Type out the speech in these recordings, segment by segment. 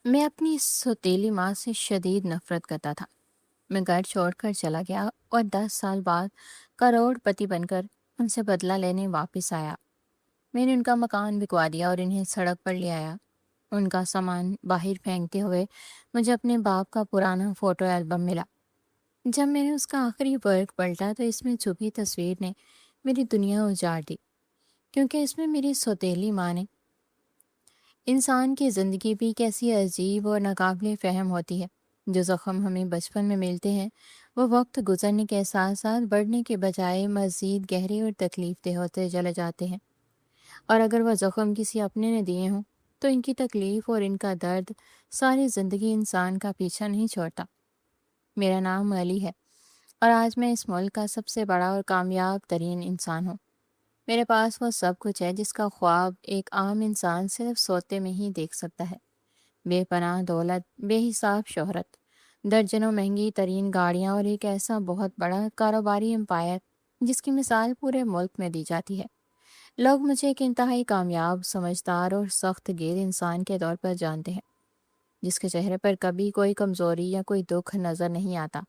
میں اپنی سوتیلی ماں سے شدید نفرت کرتا تھا۔ میں گھر چھوڑ کر چلا گیا اور 10 سال بعد کروڑ پتی بن کر ان سے بدلہ لینے واپس آیا۔ میں نے ان کا مکان بکوا دیا اور انہیں سڑک پر لے آیا۔ ان کا سامان باہر پھینکتے ہوئے مجھے اپنے باپ کا پرانا فوٹو البم ملا۔ جب میں نے اس کا آخری ورق پلٹا تو اس میں چھپی تصویر نے میری دنیا اجاڑ دی، کیونکہ اس میں میری سوتیلی ماں نے انسان کی زندگی بھی کیسی عجیب اور ناقابل فہم ہوتی ہے۔ جو زخم ہمیں بچپن میں ملتے ہیں وہ وقت گزرنے کے ساتھ ساتھ بڑھنے کے بجائے مزید گہرے اور تکلیف دہ ہوتے چلے جاتے ہیں، اور اگر وہ زخم کسی اپنے نے دیے ہوں تو ان کی تکلیف اور ان کا درد ساری زندگی انسان کا پیچھا نہیں چھوڑتا۔ میرا نام علی ہے اور آج میں اس ملک کا سب سے بڑا اور کامیاب ترین انسان ہوں۔ میرے پاس وہ سب کچھ ہے جس کا خواب ایک عام انسان صرف سوتے میں ہی دیکھ سکتا ہے۔ بے پناہ دولت، بے حساب شہرت، درجنوں مہنگی ترین گاڑیاں اور ایک ایسا بہت بڑا کاروباری امپائر جس کی مثال پورے ملک میں دی جاتی ہے۔ لوگ مجھے ایک انتہائی کامیاب، سمجھدار اور سخت گیر انسان کے طور پر جانتے ہیں، جس کے چہرے پر کبھی کوئی کمزوری یا کوئی دکھ نظر نہیں آتا۔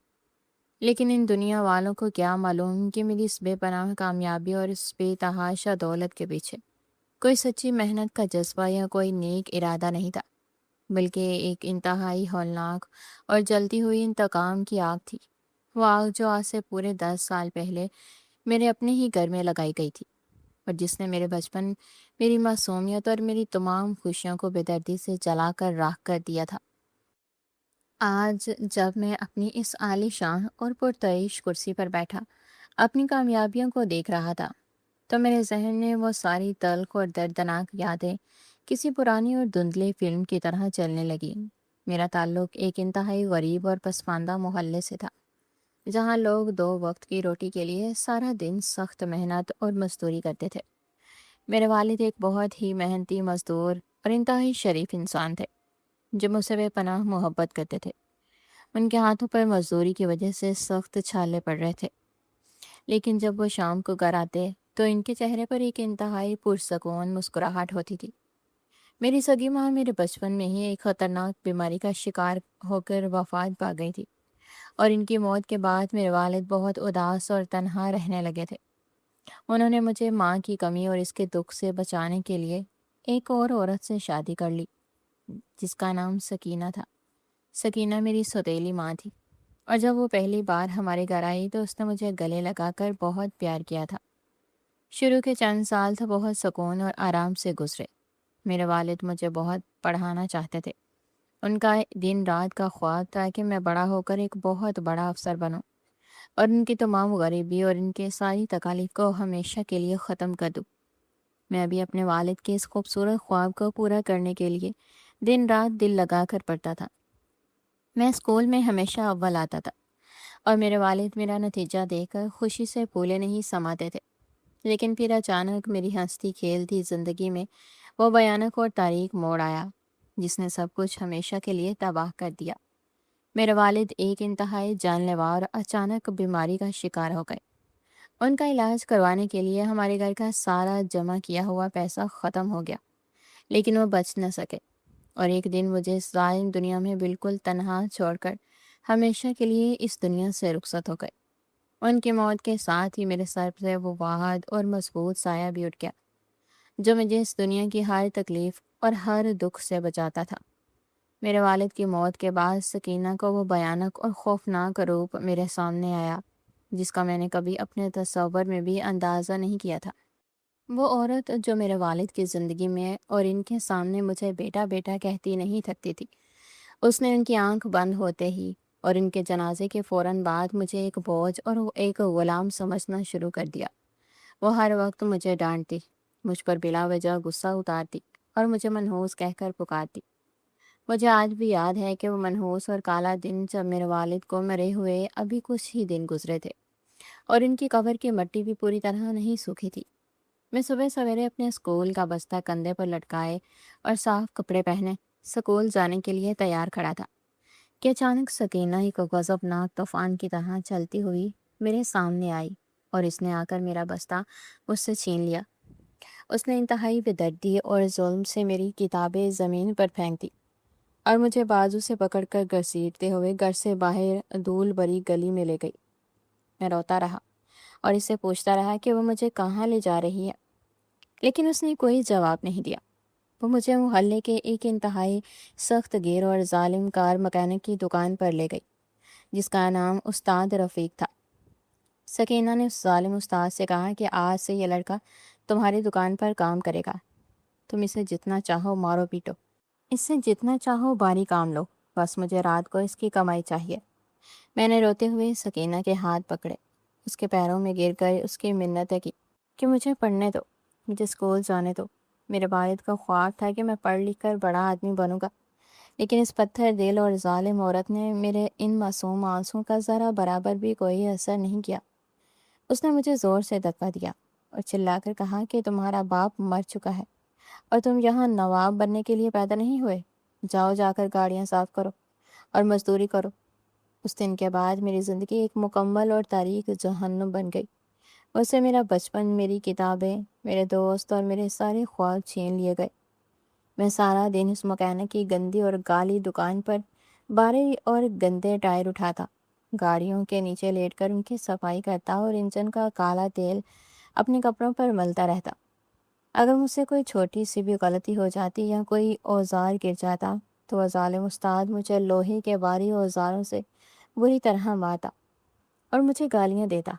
لیکن ان دنیا والوں کو کیا معلوم کہ میری اس بے پناہ کامیابی اور اس بے تحاشا دولت کے پیچھے کوئی سچی محنت کا جذبہ یا کوئی نیک ارادہ نہیں تھا، بلکہ ایک انتہائی ہولناک اور جلتی ہوئی انتقام کی آگ تھی۔ وہ آگ جو آج سے پورے 10 سال پہلے میرے اپنے ہی گھر میں لگائی گئی تھی، اور جس نے میرے بچپن، میری معصومیت اور میری تمام خوشیوں کو بے دردی سے جلا کر راکھ کر دیا تھا۔ آج جب میں اپنی اس عالی شان اور پرتعیش کرسی پر بیٹھا اپنی کامیابیوں کو دیکھ رہا تھا تو میرے ذہن میں وہ ساری تلخ اور دردناک یادیں کسی پرانی اور دھندلی فلم کی طرح چلنے لگی۔ میرا تعلق ایک انتہائی غریب اور پسماندہ محلے سے تھا، جہاں لوگ 2 وقت کی روٹی کے لیے سارا دن سخت محنت اور مزدوری کرتے تھے۔ میرے والد ایک بہت ہی محنتی مزدور اور انتہائی شریف انسان تھے، جو مجھ سے بے پناہ محبت کرتے تھے۔ ان کے ہاتھوں پر مزدوری کی وجہ سے سخت چھالے پڑ رہے تھے، لیکن جب وہ شام کو گھر آتے تو ان کے چہرے پر ایک انتہائی پرسکون مسکراہٹ ہوتی تھی۔ میری سگی ماں میرے بچپن میں ہی ایک خطرناک بیماری کا شکار ہو کر وفات پا گئی تھی، اور ان کی موت کے بعد میرے والد بہت اداس اور تنہا رہنے لگے تھے۔ انہوں نے مجھے ماں کی کمی اور اس کے دکھ سے بچانے کے لیے ایک اور عورت سے شادی کر لی، جس کا نام سکینہ تھا۔ سکینہ میری سوتیلی ماں تھی، اور جب وہ پہلی بار ہمارے گھر آئی تو اس نے مجھے گلے لگا کر بہت پیار کیا تھا۔ شروع کے چند سال تو بہت سکون اور آرام سے گزرے۔ میرے والد مجھے بہت پڑھانا چاہتے تھے۔ ان کا دن رات کا خواب تھا کہ میں بڑا ہو کر ایک بہت بڑا افسر بنوں اور ان کی تمام غریبی اور ان کے ساری تکالیف کو ہمیشہ کے لیے ختم کر دوں۔ میں ابھی اپنے والد کے اس خوبصورت خواب کو پورا کرنے کے لیے دن رات دل لگا کر پڑھتا تھا۔ میں اسکول میں ہمیشہ اول آتا تھا، اور میرے والد میرا نتیجہ دیکھ کر خوشی سے پھولے نہیں سماتے تھے۔ لیکن پھر اچانک میری ہنستی کھیلتی زندگی میں وہ بھیانک اور تاریک موڑ آیا، جس نے سب کچھ ہمیشہ کے لیے تباہ کر دیا۔ میرے والد ایک انتہائی جان لیوا اور اچانک بیماری کا شکار ہو گئے۔ ان کا علاج کروانے کے لیے ہمارے گھر کا سارا جمع کیا ہوا پیسہ ختم ہو گیا، لیکن وہ بچ نہ سکے، اور ایک دن مجھے اس ظالم دنیا میں بالکل تنہا چھوڑ کر ہمیشہ کے لیے اس دنیا سے رخصت ہو گئے۔ ان کی موت کے ساتھ ہی میرے سر سے وہ واحد اور مضبوط سایہ بھی اٹھ گیا، جو مجھے اس دنیا کی ہر تکلیف اور ہر دکھ سے بچاتا تھا۔ میرے والد کی موت کے بعد سکینہ کو وہ بھیانک اور خوفناک روپ میرے سامنے آیا، جس کا میں نے کبھی اپنے تصور میں بھی اندازہ نہیں کیا تھا۔ وہ عورت جو میرے والد کی زندگی میں اور ان کے سامنے مجھے بیٹا بیٹا کہتی نہیں تھکتی تھی، اس نے ان کی آنکھ بند ہوتے ہی اور ان کے جنازے کے فوراً بعد مجھے ایک بوجھ اور ایک غلام سمجھنا شروع کر دیا۔ وہ ہر وقت مجھے ڈانٹتی، مجھ پر بلا وجہ غصہ اتارتی اور مجھے منحوس کہہ کر پکارتی۔ مجھے آج بھی یاد ہے کہ وہ منحوس اور کالا دن جب میرے والد کو مرے ہوئے ابھی کچھ ہی دن گزرے تھے، اور ان کی قبر کی مٹی بھی پوری طرح نہیں سوکھی تھی۔ میں صبح سویرے اپنے اسکول کا بستہ کندھے پر لٹکائے اور صاف کپڑے پہنے اسکول جانے کے لیے تیار کھڑا تھا کہ اچانک سکینہ ایک غضبناک طوفان کی طرح چلتی ہوئی میرے سامنے آئی، اور اس نے آ کر میرا بستہ مجھ سے چھین لیا۔ اس نے انتہائی بے دردی اور ظلم سے میری کتابیں زمین پر پھینک دی، اور مجھے بازو سے پکڑ کر گھسیٹتے ہوئے گھر سے باہر دھول بھری گلی میں لے گئی۔ میں روتا رہا اور اس سے پوچھتا رہا کہ وہ مجھے کہاں لے جا رہی ہے، لیکن اس نے کوئی جواب نہیں دیا۔ وہ مجھے محلے کے ایک انتہائی سخت گیر اور ظالم کار مکینک کی دکان پر لے گئی، جس کا نام استاد رفیق تھا۔ سکینہ نے اس ظالم استاد سے کہا کہ آج سے یہ لڑکا تمہاری دکان پر کام کرے گا، تم اسے جتنا چاہو مارو پیٹو، اس سے جتنا چاہو باری کام لو، بس مجھے رات کو اس کی کمائی چاہیے۔ میں نے روتے ہوئے سکینہ کے ہاتھ پکڑے، اس کے پیروں میں گر کر اس کی منتیں کی کہ مجھے پڑھنے دو، مجھے اسکول جانے دو۔ میرے والد کا خواب تھا کہ میں پڑھ لکھ کر بڑا آدمی بنوں گا، لیکن اس پتھر دل اور ظالم عورت نے میرے ان معصوم آنسوں کا ذرا برابر بھی کوئی اثر نہیں کیا۔ اس نے مجھے زور سے دھکا دیا اور چلا کر کہا کہ تمہارا باپ مر چکا ہے اور تم یہاں نواب بننے کے لیے پیدا نہیں ہوئے، جاؤ جا کر گاڑیاں صاف کرو اور مزدوری کرو۔ اس دن کے بعد میری زندگی ایک مکمل اور تاریک جہنم بن گئی۔ اس سے میرا بچپن، میری کتابیں، میرے دوست اور میرے سارے خواب چھین لیے گئے۔ میں سارا دن اس مکینک کی گندی اور گالی دکان پر بارے اور گندے ٹائر اٹھاتا، گاڑیوں کے نیچے لیٹ کر ان کی صفائی کرتا اور انجن کا کالا تیل اپنے کپڑوں پر ملتا رہتا۔ اگر مجھ سے کوئی چھوٹی سی بھی غلطی ہو جاتی یا کوئی اوزار گر جاتا تو وہ ظالم استاد مجھے لوہے کے بھاری اوزاروں سے بری طرح مارتا اور مجھے گالیاں دیتا۔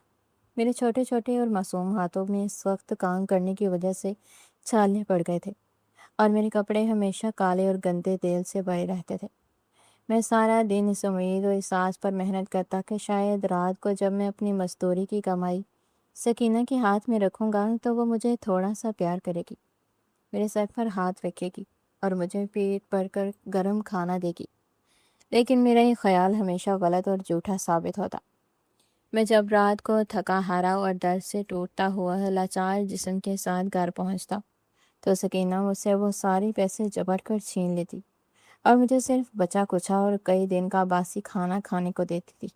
میرے چھوٹے چھوٹے اور معصوم ہاتھوں میں اس وقت کام کرنے کی وجہ سے چھالے پڑ گئے تھے اور میرے کپڑے ہمیشہ کالے اور گندے تیل سے بھرے رہتے تھے۔ میں سارا دن اس امید اور اس آس پر محنت کرتا کہ شاید رات کو جب میں اپنی مزدوری کی کمائی سکینہ کے ہاتھ میں رکھوں گا تو وہ مجھے تھوڑا سا پیار کرے گی، میرے سر پر ہاتھ رکھے گی اور مجھے پیٹ بھر کر گرم کھانا دے گی۔ لیکن میرا یہ خیال ہمیشہ غلط اور جھوٹا ثابت ہوتا۔ میں جب رات کو تھکا ہارا اور درد سے ٹوٹتا ہوا لاچار جسم کے ساتھ گھر پہنچتا تو سکینہ مجھ سے وہ سارے پیسے جبر کر چھین لیتی اور مجھے صرف بچا کچھا اور کئی دن کا باسی کھانا کھانے کو دیتی تھی۔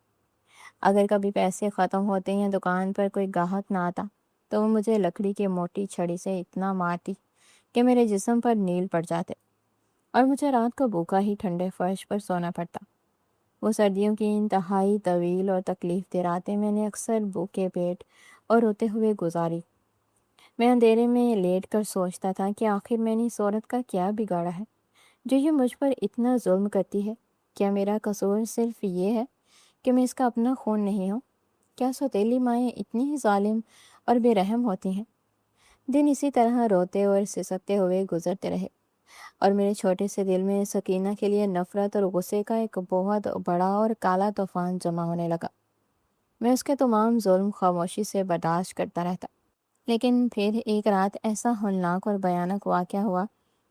اگر کبھی پیسے ختم ہوتے یا دکان پر کوئی گاہک نہ آتا تو وہ مجھے لکڑی کی موٹی چھڑی سے اتنا مارتی کہ میرے جسم پر نیل پڑ جاتے اور مجھے رات کو بھوکا ہی ٹھنڈے فرش پر سونا پڑتا۔ وہ سردیوں کی انتہائی طویل اور تکلیف دہ راتیں میں نے اکثر بھوکے پیٹ اور روتے ہوئے گزاری۔ میں اندھیرے میں لیٹ کر سوچتا تھا کہ آخر میں نے اس عورت کا کیا بگاڑا ہے جو یہ مجھ پر اتنا ظلم کرتی ہے؟ کیا میرا قصور صرف یہ ہے کہ میں اس کا اپنا خون نہیں ہوں؟ کیا سوتیلی مائیں اتنی ہی ظالم اور بے رحم ہوتی ہیں؟ دن اسی طرح روتے اور سسکتے ہوئے گزرتے رہے اور میرے چھوٹے سے دل میں سکینہ کے لیے نفرت اور غصے کا ایک بہت بڑا اور کالا طوفان جمع ہونے لگا۔ میں اس کے تمام ظلم خاموشی سے برداشت کرتا رہتا، لیکن پھر ایک رات ایسا ہولناک اور بھیانک واقعہ ہوا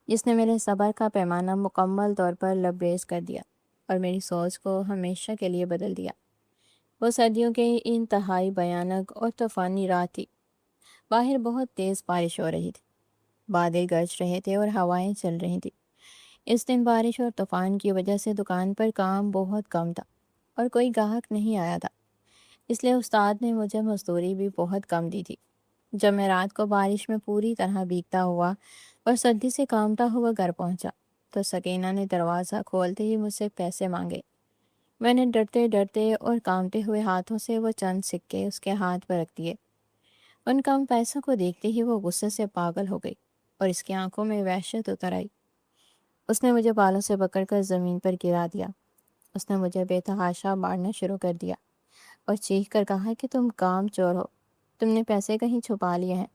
جس نے میرے صبر کا پیمانہ مکمل طور پر لبریز کر دیا اور میری سوچ کو ہمیشہ کے لیے بدل دیا۔ وہ سردیوں کی انتہائی بھیانک اور طوفانی رات تھی۔ باہر بہت تیز بارش ہو رہی تھی، بادل گرج رہے تھے اور ہوائیں چل رہی تھیں۔ اس دن بارش اور طوفان کی وجہ سے دکان پر کام بہت کم تھا اور کوئی گاہک نہیں آیا تھا، اس لیے استاد نے مجھے مزدوری بھی بہت کم دی تھی۔ جب میں رات کو بارش میں پوری طرح بھیگتا ہوا اور سردی سے کانپتا ہوا گھر پہنچا تو سکینہ نے دروازہ کھولتے ہی مجھ سے پیسے مانگے۔ میں نے ڈرتے ڈرتے اور کانپتے ہوئے ہاتھوں سے وہ چند سکے اس کے ہاتھ پر رکھ دیے۔ ان کم پیسوں کو دیکھتے ہی وہ غصے سے پاگل ہو گئی اور اس کی آنکھوں میں وحشت اتر آئی۔ اس نے مجھے بالوں سے پکڑ کر زمین پر گرا دیا۔ اس نے مجھے بے تحاشا مارنا شروع کر دیا اور چیخ کر کہا کہ تم کام چور ہو، تم نے پیسے کہیں چھپا لیے ہیں،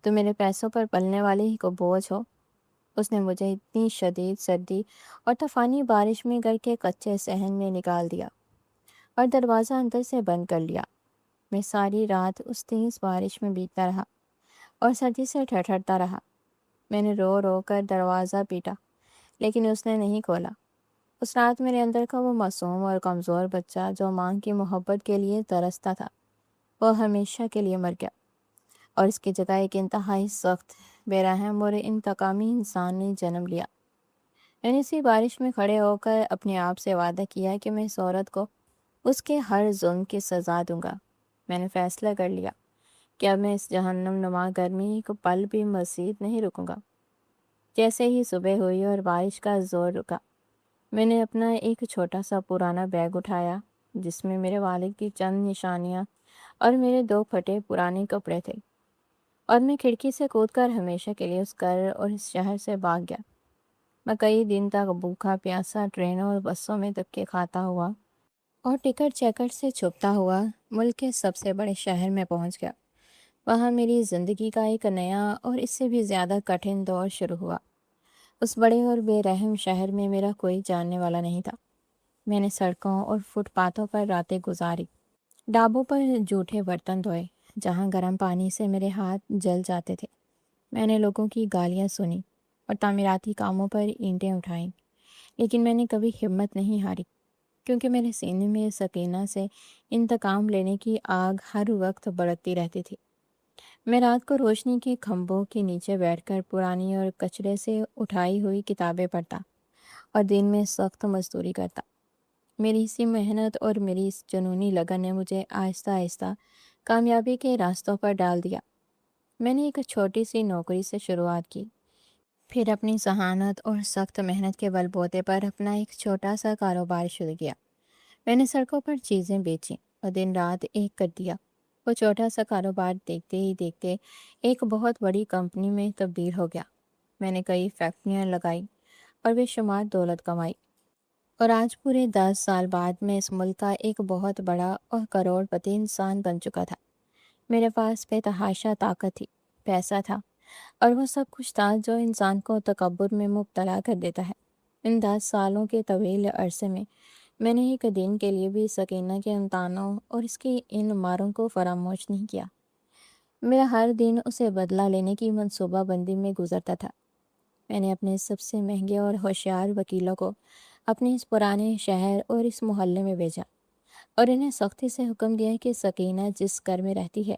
تم میرے پیسوں پر پلنے والے ہی کو بوجھ ہو۔ اس نے مجھے اتنی شدید سردی اور طوفانی بارش میں گھر کے کچے صحن میں نکال دیا اور دروازہ اندر سے بند کر لیا۔ میں ساری رات اس تیز بارش میں بھیگتا رہا اور سردی سے ٹھٹھرتا رہا۔ میں نے رو رو کر دروازہ پیٹا لیکن اس نے نہیں کھولا۔ اس رات میرے اندر کا وہ معصوم اور کمزور بچہ جو ماں کی محبت کے لیے ترستا تھا وہ ہمیشہ کے لیے مر گیا اور اس کی جگہ ایک انتہائی سخت، بے رحم اور انتقامی انسان نے جنم لیا۔ میں نے اسی بارش میں کھڑے ہو کر اپنے آپ سے وعدہ کیا کہ میں اس عورت کو اس کے ہر ظلم کی سزا دوں گا۔ میں نے فیصلہ کر لیا کہ اب میں اس جہنم نما گرمی کو پل بھی مزید نہیں رکوں گا۔ جیسے ہی صبح ہوئی اور بارش کا زور رکا، میں نے اپنا ایک چھوٹا سا پرانا بیگ اٹھایا جس میں میرے والد کی چند نشانیاں اور میرے دو پھٹے پرانے کپڑے تھے، اور میں کھڑکی سے کود کر ہمیشہ کے لیے اس گھر اور اس شہر سے بھاگ گیا۔ میں کئی دن تک بھوکا پیاسا ٹرینوں اور بسوں میں دھکے کھاتا ہوا اور ٹکٹ چیکر سے چھپتا ہوا ملک کے سب سے بڑے شہر میں پہنچ گیا۔ وہاں میری زندگی کا ایک نیا اور اس سے بھی زیادہ کٹھن دور شروع ہوا۔ اس بڑے اور بے رحم شہر میں میرا کوئی جاننے والا نہیں تھا۔ میں نے سڑکوں اور فٹ پاتھوں پر راتیں گزاری، ڈابوں پر جھوٹے برتن دھوئے جہاں گرم پانی سے میرے ہاتھ جل جاتے تھے۔ میں نے لوگوں کی گالیاں سنی اور تعمیراتی کاموں پر اینٹیں اٹھائیں، لیکن میں نے کبھی ہمت نہیں ہاری، کیونکہ میرے سینے میں سکینہ سے انتقام لینے کی آگ ہر وقت بڑھتی رہتی تھی۔ میں رات کو روشنی کے کھمبوں کے نیچے بیٹھ کر پرانی اور کچرے سے اٹھائی ہوئی کتابیں پڑھتا اور دن میں سخت مزدوری کرتا۔ میری اسی محنت اور میری اس جنونی لگن نے مجھے آہستہ آہستہ کامیابی کے راستوں پر ڈال دیا۔ میں نے ایک چھوٹی سی نوکری سے شروعات کی، پھر اپنی ذہانت اور سخت محنت کے بل بوتے پر اپنا ایک چھوٹا سا کاروبار شروع کیا۔ میں نے سڑکوں پر چیزیں بیچیں اور دن رات ایک کر دیا۔ وہ چھوٹا سا کاروبار دیکھتے ہی دیکھتے ایک بہت بڑی کمپنی میں تبدیل ہو گیا۔ میں نے کئی فیکٹریاں لگائی اور بے شمار دولت کمائی، اور آج پورے 10 سال بعد میں اس ملک کا ایک بہت بڑا اور کروڑ پتی انسان بن چکا تھا۔ میرے پاس بے تحاشا طاقت تھی، پیسہ تھا، اور وہ سب کچھ تھا جو انسان کو تکبر میں مبتلا کر دیتا ہے۔ ان 10 سالوں کے طویل عرصے میں نے ایک دن کے لیے بھی سکینہ کے امتحانوں اور اس کی ان ماروں کو فراموش نہیں کیا۔ میرا ہر دن اسے بدلہ لینے کی منصوبہ بندی میں گزرتا تھا۔ میں نے اپنے سب سے مہنگے اور ہوشیار وکیلوں کو اپنے اس پرانے شہر اور اس محلے میں بھیجا، اور انہیں سختی سے حکم دیا کہ سکینہ جس گھر میں رہتی ہے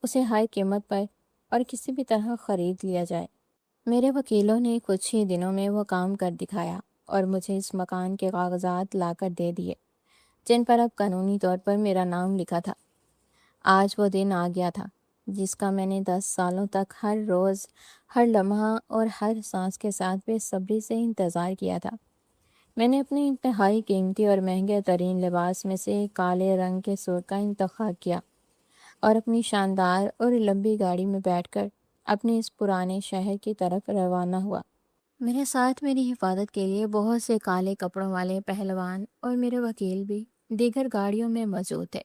اسے ہائی قیمت پر اور کسی بھی طرح خرید لیا جائے۔ میرے وکیلوں نے کچھ ہی دنوں میں وہ کام کر دکھایا اور مجھے اس مکان کے کاغذات لا کر دے دیے جن پر اب قانونی طور پر میرا نام لکھا تھا۔ آج وہ دن آ گیا تھا جس کا میں نے 10 سالوں تک ہر روز، ہر لمحہ اور ہر سانس کے ساتھ بے صبری سے انتظار کیا تھا۔ میں نے اپنے انتہائی قیمتی اور مہنگے ترین لباس میں سے کالے رنگ کے سوٹ کا انتخاب کیا اور اپنی شاندار اور لمبی گاڑی میں بیٹھ کر اپنے اس پرانے شہر کی طرف روانہ ہوا۔ میرے ساتھ میری حفاظت کے لیے بہت سے کالے کپڑوں والے پہلوان اور میرے وکیل بھی دیگر گاڑیوں میں موجود تھے۔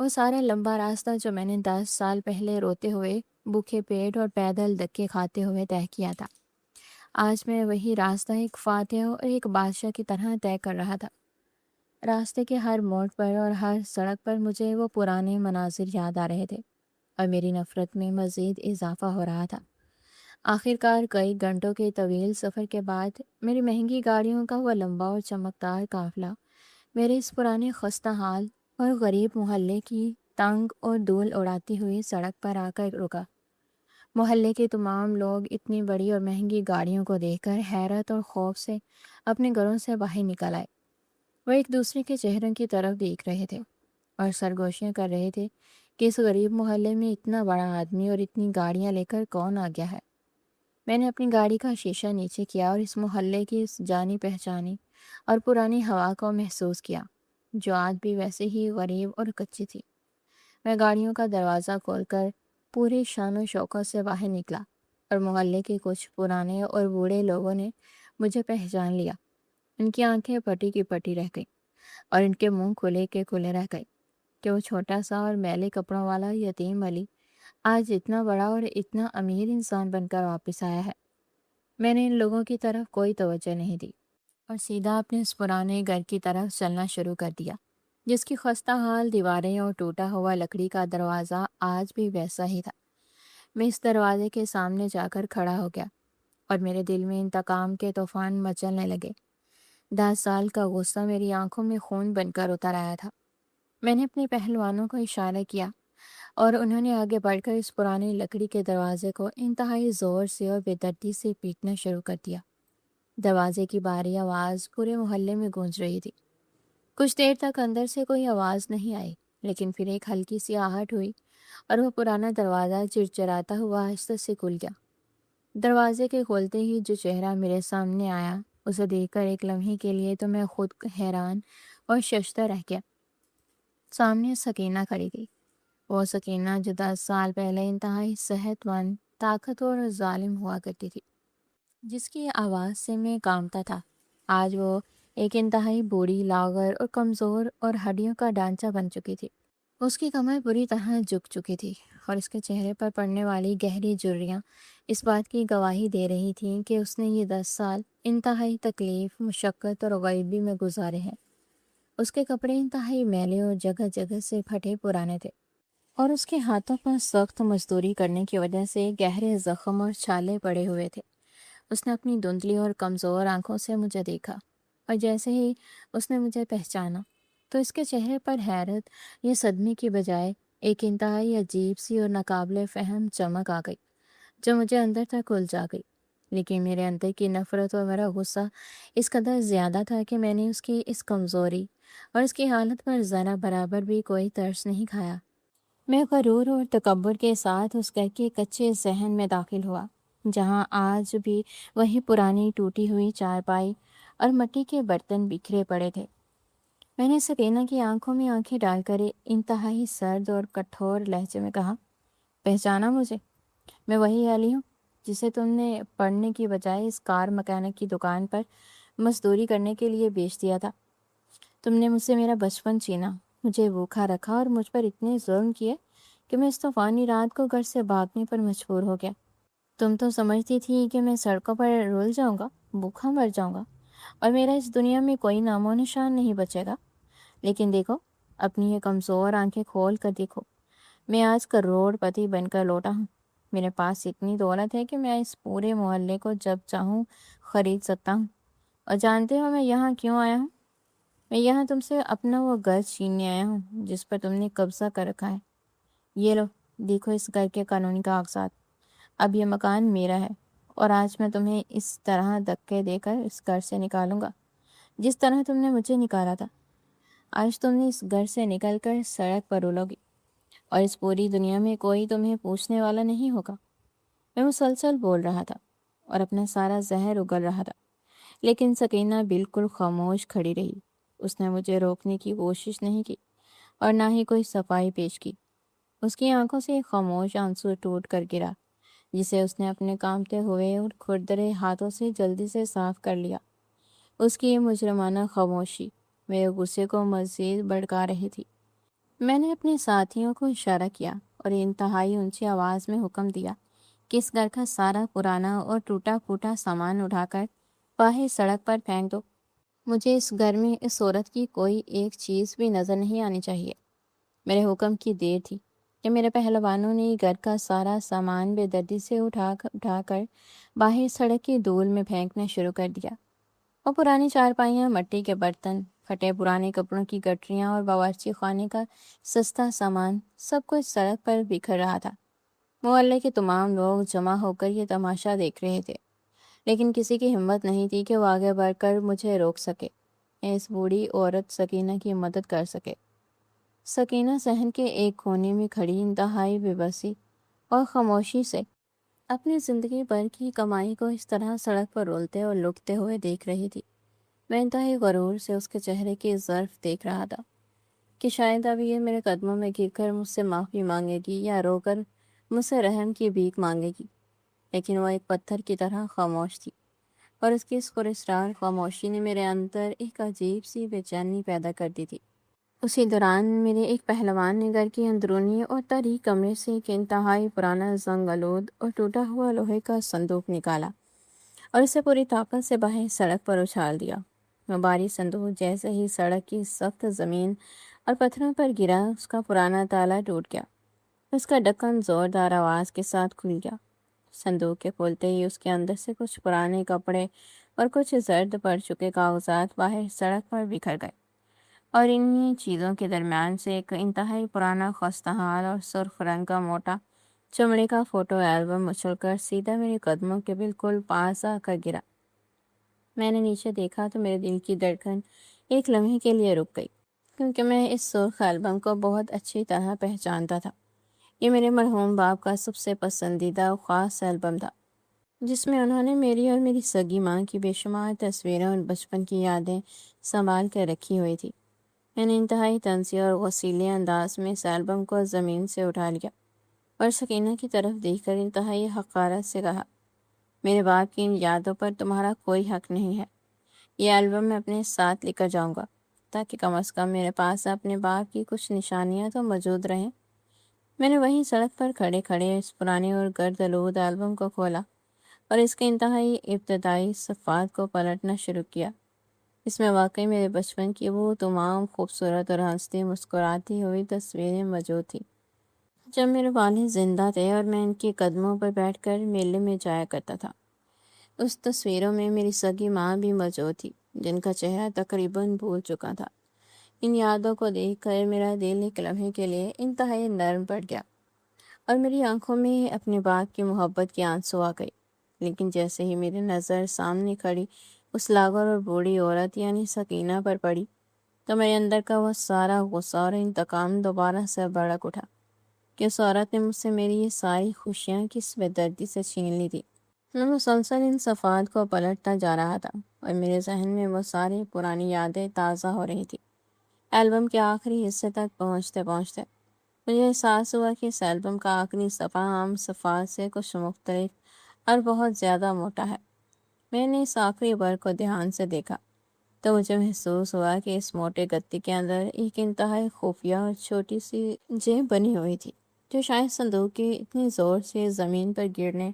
وہ سارا لمبا راستہ جو میں نے 10 سال پہلے روتے ہوئے، بھوکے پیٹ اور پیدل دھکے کھاتے ہوئے طے کیا تھا، آج میں وہی راستہ ایک فاتح اور ایک بادشاہ کی طرح طے کر رہا تھا۔ راستے کے ہر موڑ پر اور ہر سڑک پر مجھے وہ پرانے مناظر یاد آ رہے تھے، اور میری نفرت میں مزید اضافہ ہو رہا تھا۔ آخر کار کئی گھنٹوں کے طویل سفر کے بعد میری مہنگی گاڑیوں کا وہ لمبا اور چمکدار قافلہ میرے اس پرانے خستہ حال اور غریب محلے کی تنگ اور دھول اڑاتی ہوئی سڑک پر آ کر رکا۔ محلے کے تمام لوگ اتنی بڑی اور مہنگی گاڑیوں کو دیکھ کر حیرت اور خوف سے اپنے گھروں سے باہر نکل آئے۔ وہ ایک دوسرے کے چہروں کی طرف دیکھ رہے تھے اور سرگوشیاں کر رہے تھے کہ اس غریب محلے میں اتنا بڑا آدمی اور اتنی گاڑیاں لے کر کون آ گیا ہے۔ میں نے اپنی گاڑی کا شیشہ نیچے کیا اور اس محلے کی اس جانی پہچانی اور پرانی ہوا کو محسوس کیا جو آج بھی ویسے ہی غریب اور کچی تھی۔ میں گاڑیوں کا دروازہ کھول کر پوری شان و شوکت سے باہر نکلا، اور محلے کے کچھ پرانے اور بوڑھے لوگوں نے مجھے پہچان لیا۔ ان کی آنکھیں پٹی کی پٹی رہ گئیں اور ان کے منہ کھلے کے کھلے رہ گئے کہ وہ چھوٹا سا اور میلے کپڑوں والا یتیم علی آج اتنا بڑا اور اتنا امیر انسان بن کر واپس آیا ہے۔ میں نے ان لوگوں کی طرف کوئی توجہ نہیں دی اور سیدھا اپنے اس پرانے گھر کی طرف چلنا شروع کر دیا جس کی خستہ حال دیواریں اور ٹوٹا ہوا لکڑی کا دروازہ آج بھی ویسا ہی تھا۔ میں اس دروازے کے سامنے جا کر کھڑا ہو گیا اور میرے دل میں انتقام کے طوفان مچلنے لگے۔ 10 سال کا غصہ میری آنکھوں میں خون بن کر اتر آیا تھا۔ میں نے اپنے پہلوانوں کو اشارہ کیا اور انہوں نے آگے بڑھ کر اس پرانے لکڑی کے دروازے کو انتہائی زور سے اور بے دردی سے پیٹنا شروع کر دیا۔ دروازے کی بھاری آواز پورے محلے میں گونج رہی تھی۔ کچھ دیر تک اندر سے کوئی آواز نہیں آئی، لیکن پھر ایک ہلکی سی آہٹ ہوئی اور وہ پرانا دروازہ چرچراتا ہوا آہستہ سے کھل گیا۔ دروازے کے کھولتے ہی جو چہرہ میرے سامنے آیا اسے دیکھ کر ایک لمحے کے لیے تو میں خود حیران اور ششدر رہ گیا۔ سامنے سکینہ کھڑی تھی، وہ سکینہ جو 10 سال پہلے انتہائی صحت مند، طاقتور اور ظالم ہوا کرتی تھی، جس کی آواز سے میں کانپتا تھا۔ آج وہ ایک انتہائی بوڑھی، لاغر اور کمزور اور ہڈیوں کا ڈھانچہ بن چکی تھی۔ اس کی کمر بری طرح جھک چکی تھی اور اس کے چہرے پر پڑنے والی گہری جھریاں اس بات کی گواہی دے رہی تھیں کہ اس نے یہ 10 سال انتہائی تکلیف، مشقت اور غریبی میں گزارے ہیں۔ اس کے کپڑے انتہائی میلے اور جگہ جگہ سے پھٹے پرانے تھے، اور اس کے ہاتھوں پر سخت مزدوری کرنے کی وجہ سے گہرے زخم اور چھالے پڑے ہوئے تھے۔ اس نے اپنی دھندلی اور کمزور آنکھوں سے مجھے دیکھا، اور جیسے ہی اس نے مجھے پہچانا تو اس کے چہرے پر حیرت یا صدمے کی بجائے ایک انتہائی عجیب سی اور ناقابل فہم چمک آ گئی، جو مجھے اندر تک الجھا گئی۔ لیکن میرے اندر کی نفرت اور میرا غصہ اس قدر زیادہ تھا کہ میں نے اس کی اس کمزوری اور اس کی حالت پر ذرا برابر بھی کوئی ترس نہیں کھایا۔ میں غرور اور تکبر کے ساتھ اس گھر کے کچے ذہن میں داخل ہوا، جہاں آج بھی وہی پرانی ٹوٹی ہوئی چارپائی اور مٹی کے برتن بکھرے پڑے تھے۔ میں نے سکینہ کی آنکھوں میں آنکھیں ڈال کر انتہائی سرد اور کٹھور لہجے میں کہا، پہچانا مجھے؟ میں وہی علی ہوں جسے تم نے پڑھنے کی بجائے اس کار مکینک کی دکان پر مزدوری کرنے کے لیے بیچ دیا تھا۔ تم نے مجھ سے میرا بچپن چھینا، مجھے بھوکا رکھا اور مجھ پر اتنے ظلم کیے کہ میں اس طوفانی رات کو گھر سے بھاگنے پر مجبور ہو گیا۔ تم تو سمجھتی تھی کہ میں سڑکوں پر رول جاؤں گا، بھوکا مر جاؤں گا، اور میرا اس دنیا میں کوئی نام و نشان نہیں بچے گا۔ لیکن دیکھو، اپنی یہ کمزور آنکھیں کھول کر دیکھو، میں آج کروڑ پتی بن کر لوٹا ہوں۔ میرے پاس اتنی دولت ہے کہ میں اس پورے محلے کو جب چاہوں خرید سکتا ہوں۔ اور جانتے ہو میں یہاں کیوں آیا ہوں؟ میں یہاں تم سے اپنا وہ گھر چھیننے آیا ہوں جس پر تم نے قبضہ کر رکھا ہے۔ یہ لو، دیکھو اس گھر کے قانونی کاغذات۔ اب یہ مکان میرا ہے، اور آج میں تمہیں اس طرح دھکے دے کر اس گھر سے نکالوں گا جس طرح تم نے مجھے نکالا تھا۔ آج تم نے اس گھر سے نکل کر سڑک پر رولو گی، اور اس پوری دنیا میں کوئی تمہیں پوچھنے والا نہیں ہوگا۔ میں مسلسل بول رہا تھا اور اپنا سارا زہر اگل رہا تھا، لیکن سکینہ بالکل خاموش کھڑی رہی۔ اس نے مجھے روکنے کی کوشش نہیں کی اور نہ ہی کوئی صفائی پیش کی۔ اس کی آنکھوں سے ایک خاموش آنسو ٹوٹ کر گرا، جسے اس نے اپنے کانپتے ہوئے اور کھردرے ہاتھوں سے جلدی سے صاف کر لیا۔ اس کی یہ مجرمانہ خاموشی میرے غصے کو مزید بھڑکا رہی تھی۔ میں نے اپنے ساتھیوں کو اشارہ کیا اور انتہائی اونچی آواز میں حکم دیا کہ اس گھر کا سارا پرانا اور ٹوٹا پھوٹا سامان اٹھا کر باہر سڑک پر پھینک دو۔ مجھے اس گھر میں اس عورت کی کوئی ایک چیز بھی نظر نہیں آنی چاہیے۔ میرے حکم کی دیر تھی کہ میرے پہلوانوں نے گھر کا سارا سامان بے دردی سے اٹھا کر باہر سڑک کی دھول میں پھینکنا شروع کر دیا۔ اور پرانی چارپائیاں، مٹی کے برتن، پھٹے پرانے کپڑوں کی گٹریاں اور باورچی خانے کا سستا سامان، سب کچھ سڑک پر بکھر رہا تھا۔ محلے کے تمام لوگ جمع ہو کر یہ تماشا دیکھ رہے تھے، لیکن کسی کی ہمت نہیں تھی کہ وہ آگے بڑھ کر مجھے روک سکے یا اس بوڑھی عورت سکینہ کی مدد کر سکے۔ سکینہ صحن کے ایک کونے میں کھڑی انتہائی بے بسی اور خاموشی سے اپنی زندگی بھر کی کمائی کو اس طرح سڑک پر رولتے اور لٹتے ہوئے دیکھ رہی تھی۔ میں انتہائی غرور سے اس کے چہرے کی ظرف دیکھ رہا تھا کہ شاید اب یہ میرے قدموں میں گر کر مجھ سے معافی مانگے گی یا رو کر مجھ سے رحم کی بھیک مانگے گی، لیکن وہ ایک پتھر کی طرح خاموش تھی، اور اس کی اس پراسرار خاموشی نے میرے اندر ایک عجیب سی بے چینی پیدا کر دی تھی۔ اسی دوران میرے ایک پہلوان نے گھر کی اندرونی اور تاریک کمرے سے ایک انتہائی پرانا زنگ آلود اور ٹوٹا ہوا لوہے کا صندوق نکالا اور اسے پوری طاقت سے باہر سڑک پر اچھال دیا۔ وہ بھاری صندوق جیسے ہی سڑک کی سخت زمین اور پتھروں پر گرا، اس کا پرانا تالا ٹوٹ گیا، اس کا ڈھکن زوردار آواز کے ساتھ کھل گیا۔ صندوق کے کھولتے ہی اس کے اندر سے کچھ پرانے کپڑے اور کچھ زرد پڑ چکے کاغذات باہر سڑک پر بکھر گئے، اور انہی چیزوں کے درمیان سے ایک انتہائی پرانا خستہ حال اور سرخ رنگ کا موٹا چمڑے کا فوٹو البم اچھل کر سیدھا میرے قدموں کے بالکل پاس آ کر گرا۔ میں نے نیچے دیکھا تو میرے دل کی دھڑکن ایک لمحے کے لیے رک گئی، کیونکہ میں اس سرخ البم کو بہت اچھی طرح پہچانتا تھا۔ یہ میرے مرحوم باپ کا سب سے پسندیدہ و خاص البم تھا۔ جس میں انہوں نے میری اور میری سگی ماں کی بے شمار تصویریں اور بچپن کی یادیں سنبھال کر رکھی ہوئی تھی۔ میں نے انتہائی طنزیہ اور غسیلے انداز میں اس البم کو زمین سے اٹھا لیا اور سکینہ کی طرف دیکھ کر انتہائی حقارت سے کہا، میرے باپ کی ان یادوں پر تمہارا کوئی حق نہیں ہے۔ یہ البم میں اپنے ساتھ لے کر جاؤں گا تاکہ کم از کم میرے پاس اپنے باپ کی کچھ نشانیاں تو موجود رہیں۔ میں نے وہیں سڑک پر کھڑے کھڑے اس پرانے اور گرد آلود البم کو کھولا اور اس کے انتہائی ابتدائی صفحات کو پلٹنا شروع کیا۔ اس میں واقعی میرے بچپن کی وہ تمام خوبصورت اور ہنستی مسکراتی ہوئی تصویریں موجود تھیں جب میرے والد زندہ تھے اور میں ان کے قدموں پر بیٹھ کر میلے میں جایا کرتا تھا۔ اس تصویروں میں میری سگی ماں بھی موجود تھی جن کا چہرہ تقریباً بھول چکا تھا۔ ان یادوں کو دیکھ کر میرا دل ایک لمحے کے لیے انتہائی نرم پڑ گیا اور میری آنکھوں میں اپنے باپ کی محبت کی آنسو آ گئی۔ لیکن جیسے ہی میری نظر سامنے کھڑی اس لاغر اور بوڑھی عورت یعنی سکینہ پر پڑی تو میرے اندر کا وہ سارا غصہ اور انتقام دوبارہ سے بھڑک اٹھا کہ اس عورت نے مجھ سے میری یہ ساری خوشیاں کس بے دردی سے چھین لی تھی۔ میں مسلسل ان صفحات کو پلٹتا جا رہا تھا اور میرے ذہن میں وہ ساری پرانی یادیں تازہ ہو رہی تھی۔ البم کے آخری حصے تک پہنچتے پہنچتے مجھے احساس ہوا کہ اس البم کا آخری صفحہ عام صفحات سے کچھ مختلف اور بہت زیادہ موٹا ہے۔ میں نے اس آخری بر کو دھیان سے دیکھا تو مجھے محسوس ہوا کہ اس موٹے گتی کے اندر ایک انتہائی خفیہ اور چھوٹی سی جیب بنی ہوئی تھی جو شاید صندوق کے اتنی زور سے زمین پر گرنے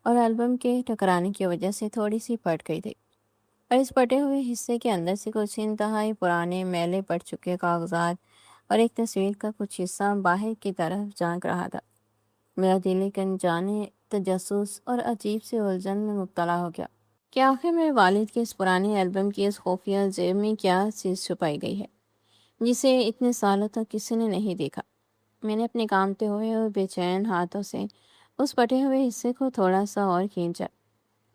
اور البم کے ٹکرانے کی وجہ سے تھوڑی سی پھٹ گئی تھی، اور اس پھٹے ہوئے حصے کے اندر سے کچھ انتہائی پرانے میلے پڑ چکے کاغذات اور ایک تصویر کا کچھ حصہ باہر کی طرف جھانک رہا تھا۔ میرا دل ایک انجانے تجسس اور عجیب سی الجھن میں مبتلا ہو گیا کہ آخر میرے والد کے اس پرانے البم کی اس خفیہ جیب میں کیا چیز چھپائی گئی ہے جسے اتنے سالوں تک کسی نے نہیں دیکھا۔ میں نے اپنے کانپتے ہوئے اور بے چین ہاتھوں سے اس پھٹے ہوئے حصے کو تھوڑا سا اور کھینچا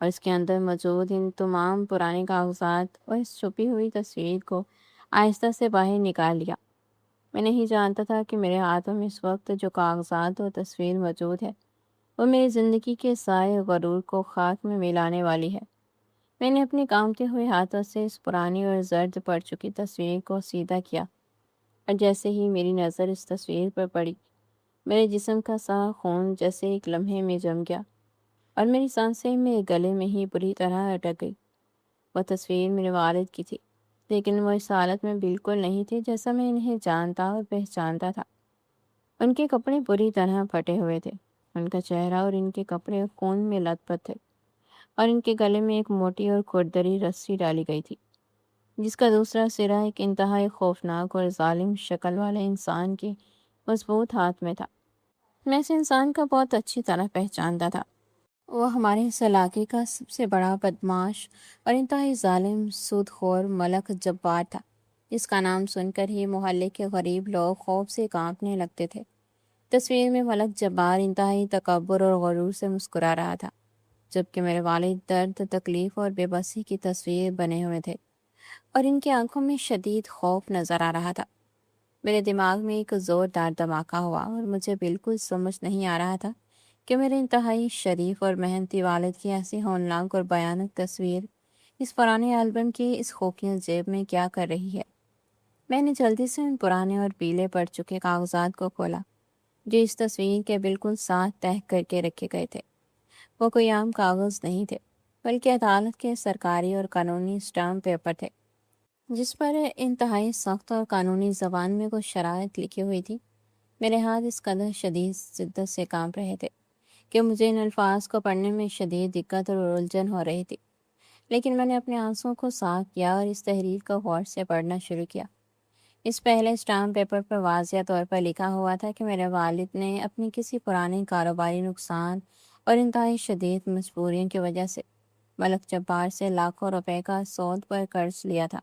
اور اس کے اندر موجود ان تمام پرانے کاغذات اور اس چھپی ہوئی تصویر کو آہستہ سے باہر نکال لیا۔ میں نہیں جانتا تھا کہ میرے ہاتھوں میں اس وقت جو کاغذات اور تصویر موجود ہے وہ میری زندگی کے سارے غرور کو خاک میں ملانے والی ہے۔ میں نے اپنے کانپتے ہوئے ہاتھوں سے اس پرانی اور زرد پڑ چکی تصویر کو سیدھا کیا اور جیسے ہی میری نظر اس تصویر پر پڑی میرے جسم کا سارا خون جیسے ایک لمحے میں جم گیا اور میری سانسیں میرے گلے میں ہی بری طرح اٹک گئی۔ وہ تصویر میرے والد کی تھی لیکن وہ اس حالت میں بالکل نہیں تھی جیسا میں انہیں جانتا اور پہچانتا تھا۔ ان کے کپڑے بری طرح پھٹے ہوئے تھے، ان کا چہرہ اور ان کے کپڑے خون میں لت پت تھے اور ان کے گلے میں ایک موٹی اور کھردری رسی ڈالی گئی تھی جس کا دوسرا سرا ایک انتہائی خوفناک اور ظالم شکل والے انسان کے مضبوط ہاتھ میں تھا۔ میں اس انسان کا بہت اچھی طرح پہچانتا تھا۔ وہ ہمارے اس علاقے کا سب سے بڑا بدمعاش اور انتہائی ظالم سود خور ملک جبار تھا جس کا نام سن کر ہی محلے کے غریب لوگ خوف سے کانپنے لگتے تھے۔ تصویر میں ملک جبار انتہائی تکبر اور غرور سے مسکرا رہا تھا جبکہ میرے والد درد، تکلیف اور بے بسی کی تصویر بنے ہوئے تھے اور ان کی آنکھوں میں شدید خوف نظر آ رہا تھا۔ میرے دماغ میں ایک زوردار دھماکہ ہوا اور مجھے بالکل سمجھ نہیں آ رہا تھا کہ میرے انتہائی شریف اور محنتی والد کی ایسی ہولناک اور بھیانک تصویر اس پرانے البم کی اس خفیہ جیب میں کیا کر رہی ہے۔ میں نے جلدی سے ان پرانے اور پیلے پڑ چکے کاغذات کو کھولا جو اس تصویر کے بالکل ساتھ تہہ کر کے رکھے گئے تھے۔ وہ کوئی عام کاغذ نہیں تھے بلکہ عدالت کے سرکاری اور قانونی اسٹامپ پیپر تھے جس پر انتہائی سخت اور قانونی زبان میں کچھ شرائط لکھی ہوئی تھی۔ میرے ہاتھ اس قدر شدید شدت سے کانپ رہے تھے کہ مجھے ان الفاظ کو پڑھنے میں شدید دقت اور الجھن ہو رہی تھی، لیکن میں نے اپنے آنسوؤں کو صاف کیا اور اس تحریر کو غور سے پڑھنا شروع کیا۔ اس پہلے اسٹامپ پیپر پر واضح طور پر لکھا ہوا تھا کہ میرے والد نے اپنی کسی پرانے کاروباری نقصان اور انتہائی شدید مجبوریوں کی وجہ سے ملک جبار سے لاکھوں روپے کا سود پر قرض لیا تھا